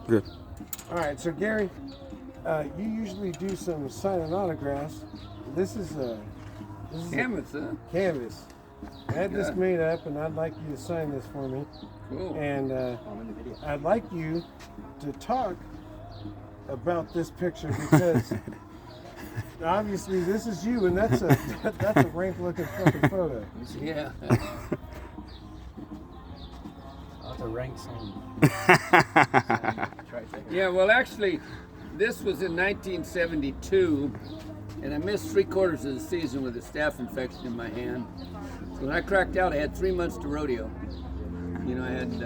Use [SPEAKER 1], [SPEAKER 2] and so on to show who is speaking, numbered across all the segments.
[SPEAKER 1] Good.
[SPEAKER 2] All right, so Gary, you usually do some signing autographs. This is
[SPEAKER 3] Canvas, huh?
[SPEAKER 2] canvas. I had this made up, and I'd like you to sign this for me.
[SPEAKER 3] Cool.
[SPEAKER 2] And I'd like you to talk about this picture because obviously this is you, and that's a rank-looking fucking photo.
[SPEAKER 3] Yeah.
[SPEAKER 4] That's a rank song.
[SPEAKER 3] Yeah, well, actually, this was in 1972, and I missed 3/4 of the season with a staph infection in my hand. So when I cracked out, I had 3 months to rodeo. You know, I had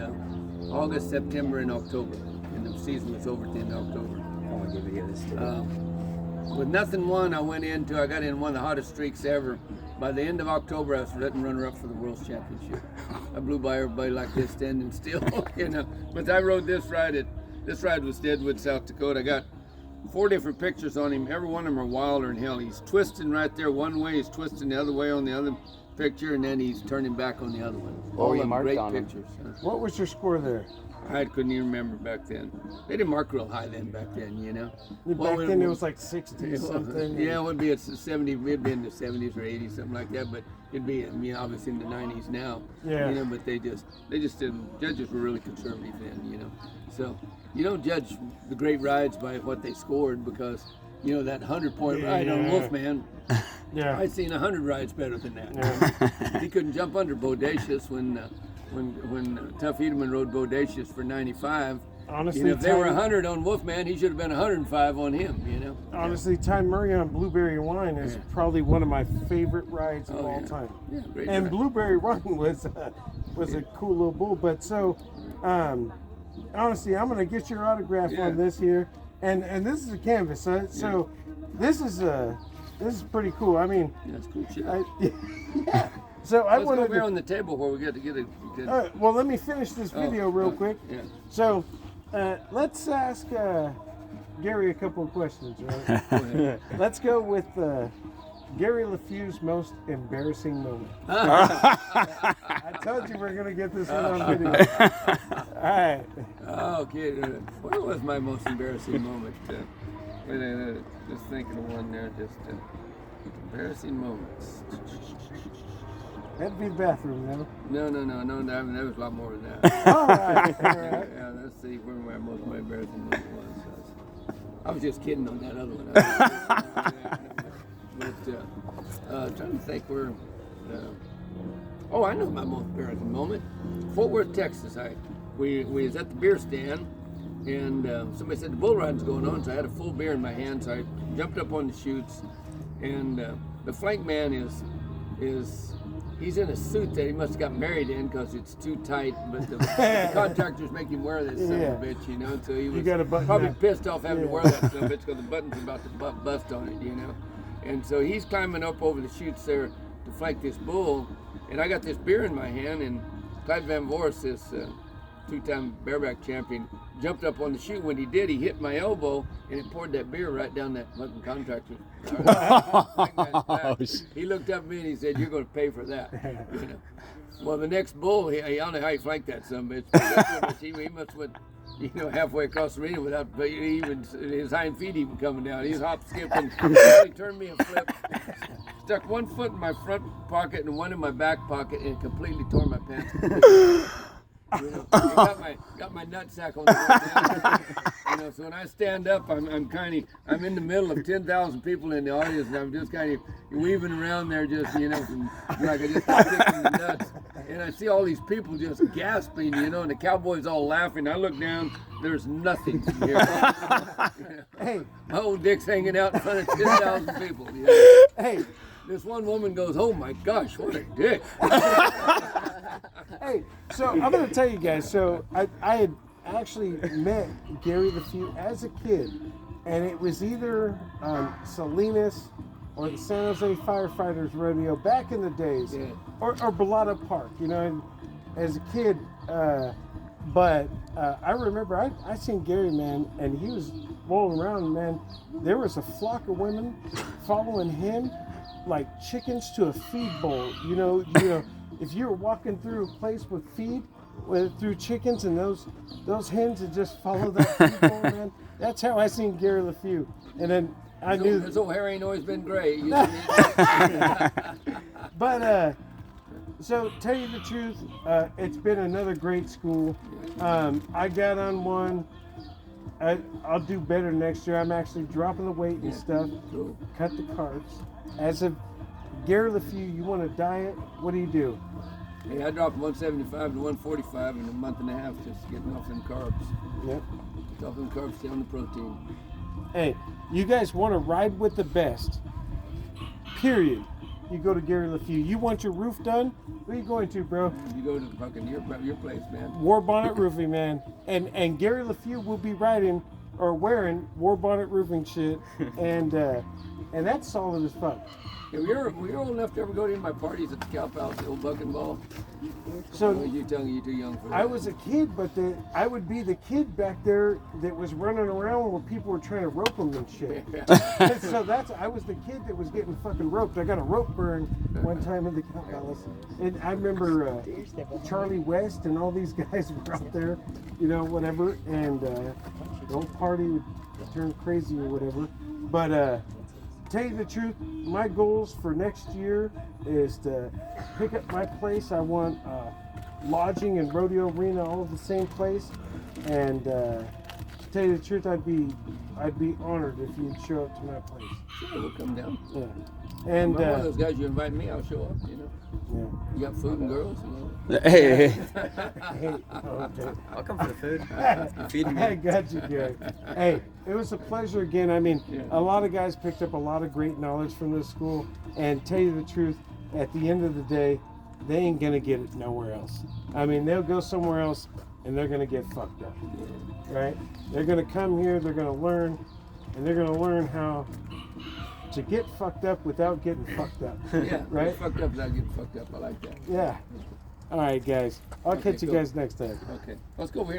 [SPEAKER 3] August, September, and October, and the season was over at the end of October.
[SPEAKER 4] I want to give you this too.
[SPEAKER 3] With nothing won, I got in one of the hottest streaks ever. By the end of October, I was written runner-up for the World's Championship. I blew by everybody like this, standing still, you know. But I rode this ride this ride was Deadwood, South Dakota. I got 4 different pictures on him. Every one of them are wilder than hell. He's twisting right there one way, he's twisting the other way on the other picture, and then he's turning back on the other one.
[SPEAKER 4] What were you marked
[SPEAKER 3] great
[SPEAKER 4] on him?
[SPEAKER 3] pictures.
[SPEAKER 2] What was your score there?
[SPEAKER 3] I couldn't even remember back then. They didn't mark real high then back then, you know.
[SPEAKER 2] Back then it was like 60 something.
[SPEAKER 3] Yeah, it would be at 70, it'd be in the 70s or 80s, something like that, but it'd be, I mean, obviously in the 90s now.
[SPEAKER 2] Yeah.
[SPEAKER 3] You know, but they just didn't, judges were really conservative then, you know. So you don't judge the great rides by what they scored because, you know, that 100-point ride on Wolfman,
[SPEAKER 2] Yeah.
[SPEAKER 3] I'd seen 100 rides better than that. He couldn't jump under Bodacious when Tough Edelman rode Bodacious for 95.
[SPEAKER 2] Honestly,
[SPEAKER 3] you know, if they were 100 on Wolfman, he should have been 105 on him, you know.
[SPEAKER 2] Honestly, Ty Murray on Blueberry Wine is probably one of my favorite rides of all time.
[SPEAKER 3] Yeah, great
[SPEAKER 2] And
[SPEAKER 3] ride.
[SPEAKER 2] Blueberry Wine was a cool little bull. But so, honestly, I'm gonna get your autograph on this here, and this is a canvas. So this is pretty cool. I mean,
[SPEAKER 3] That's cool shit.
[SPEAKER 2] yeah. So I
[SPEAKER 3] Let's go
[SPEAKER 2] wanted
[SPEAKER 3] over here
[SPEAKER 2] to.
[SPEAKER 3] on the table where we get to get a good...
[SPEAKER 2] All right, well, let me finish this video real quick.
[SPEAKER 3] Yeah.
[SPEAKER 2] So, let's ask Gary a couple of questions, right?
[SPEAKER 3] Go ahead.
[SPEAKER 2] Let's go with Garry Leffew's most embarrassing moment. I told you we're going to get this one on video. All right.
[SPEAKER 3] Okay, what was my most embarrassing moment? Wait, just thinking of one there, just embarrassing moments.
[SPEAKER 2] That'd be the bathroom, no?
[SPEAKER 3] No, that was a lot more than that.
[SPEAKER 2] All right.
[SPEAKER 3] Yeah, let's see where my most embarrassing moment was. I was just kidding on that other one. But trying to think where. I know my most embarrassing moment. Fort Worth, Texas. We was at the beer stand, and somebody said the bull riding's going on, so I had a full beer in my hand. So I jumped up on the chutes, and the flank man he's in a suit that he must have got married in because it's too tight, but the contractors make him wear this son of a bitch, you know. So he was probably pissed off having to wear that son of a bitch because the button's about to bust on it, you know. And so he's climbing up over the chutes there to flank this bull, and I got this beer in my hand, and Clyde Van Voorst, this 2-time bareback champion, jumped up on the chute. When he did, he hit my elbow, and it poured that beer right down that fucking contractor. He looked up at me and he said, "You're going to pay for that." You know? Well, the next bull, I don't know how he flanked that son of a bitch. He must have went, you know, halfway across the arena without even his hind feet even coming down. He's hop skipping. He turned me a flip. Stuck one foot in my front pocket and one in my back pocket, and completely tore my pants. You know, got my nutsack on the ground. You know, so when I stand up, I'm in the middle of 10,000 people in the audience, and I'm just kind of weaving around there, just, you know, like I just got kicked in the nuts. And I see all these people just gasping, you know, and the cowboys all laughing. I look down, there's nothing here. You know,
[SPEAKER 2] Hey,
[SPEAKER 3] my old dick's hanging out in front of 10,000 people. You know?
[SPEAKER 2] hey,
[SPEAKER 3] This one woman goes, "Oh my gosh, what a dick!"
[SPEAKER 2] hey. So I'm going to tell you guys. So I had actually met Garry Leffew as a kid, and it was either Salinas or the San Jose Firefighters Rodeo back in the days,
[SPEAKER 3] Yeah.
[SPEAKER 2] or Bellata Park, you know, and as a kid. But I remember I seen Garry, man, and he was rolling around, man. There was a flock of women following him like chickens to a feed bowl. You know, if you were walking through a place with feed, through chickens and those hens that just follow that people, man. That's how I seen Garry leffew. And then I knew.
[SPEAKER 3] His old hair ain't always been gray.
[SPEAKER 2] But so tell you the truth, it's been another great school. I got on one. I'll do better next year. I'm actually dropping the weight and stuff.
[SPEAKER 3] Cool.
[SPEAKER 2] Cut the carbs. As of Garry leffew, you want to diet? What do you do?
[SPEAKER 3] Hey, I dropped 175 to 145 in a month and a half, just getting off them carbs.
[SPEAKER 2] Yep.
[SPEAKER 3] Get off them carbs, stay on the protein.
[SPEAKER 2] Hey, you guys want to ride with the best, period. You go to Garry leffew. You want your roof done? Where are you going to, bro?
[SPEAKER 3] You go to fucking your place, man.
[SPEAKER 2] War Bonnet Roofing, man. And Garry leffew will be riding or wearing War Bonnet Roofing shit. And that's solid as fuck.
[SPEAKER 3] Yeah, were you old enough to ever go to any of my parties at the Cow Palace, the old bucking ball?
[SPEAKER 2] So
[SPEAKER 3] You telling you too young for that?
[SPEAKER 2] I was a kid, but I would be the kid back there that was running around where people were trying to rope them and shit. And so I was the kid that was getting fucking roped. I got a rope burn one time in the Cow Palace. And I remember Charlie West and all these guys were out there, you know, whatever. And the whole party would turn crazy or whatever. But tell you the truth, my goals for next year is to pick up my place. I want lodging and rodeo arena all at the same place. And to tell you the truth, I'd be honored if you'd show up to my place.
[SPEAKER 3] Sure, we'll come down.
[SPEAKER 2] Yeah. And
[SPEAKER 3] I'm one of those guys you invite me, I'll show up. You know.
[SPEAKER 2] yeah.
[SPEAKER 3] You got food and girls. You know.
[SPEAKER 4] Hey,
[SPEAKER 2] Hey, okay.
[SPEAKER 4] I'll come for the food. Feed me.
[SPEAKER 2] I got you, Garry. Hey, it was a pleasure again. I mean,
[SPEAKER 3] Yeah.
[SPEAKER 2] a lot of guys picked up a lot of great knowledge from this school. And tell you the truth, at the end of the day, they ain't gonna get it nowhere else. I mean, they'll go somewhere else and they're gonna get fucked up, right? They're gonna come here, they're gonna learn, and they're gonna learn how to get fucked up without getting fucked up.
[SPEAKER 3] Yeah,
[SPEAKER 2] Right?
[SPEAKER 3] Fucked up without getting fucked up. I like that.
[SPEAKER 2] Yeah. All right, guys. I'll
[SPEAKER 3] Okay,
[SPEAKER 2] catch you
[SPEAKER 3] cool.
[SPEAKER 2] guys next time.
[SPEAKER 3] Okay, let's go over here.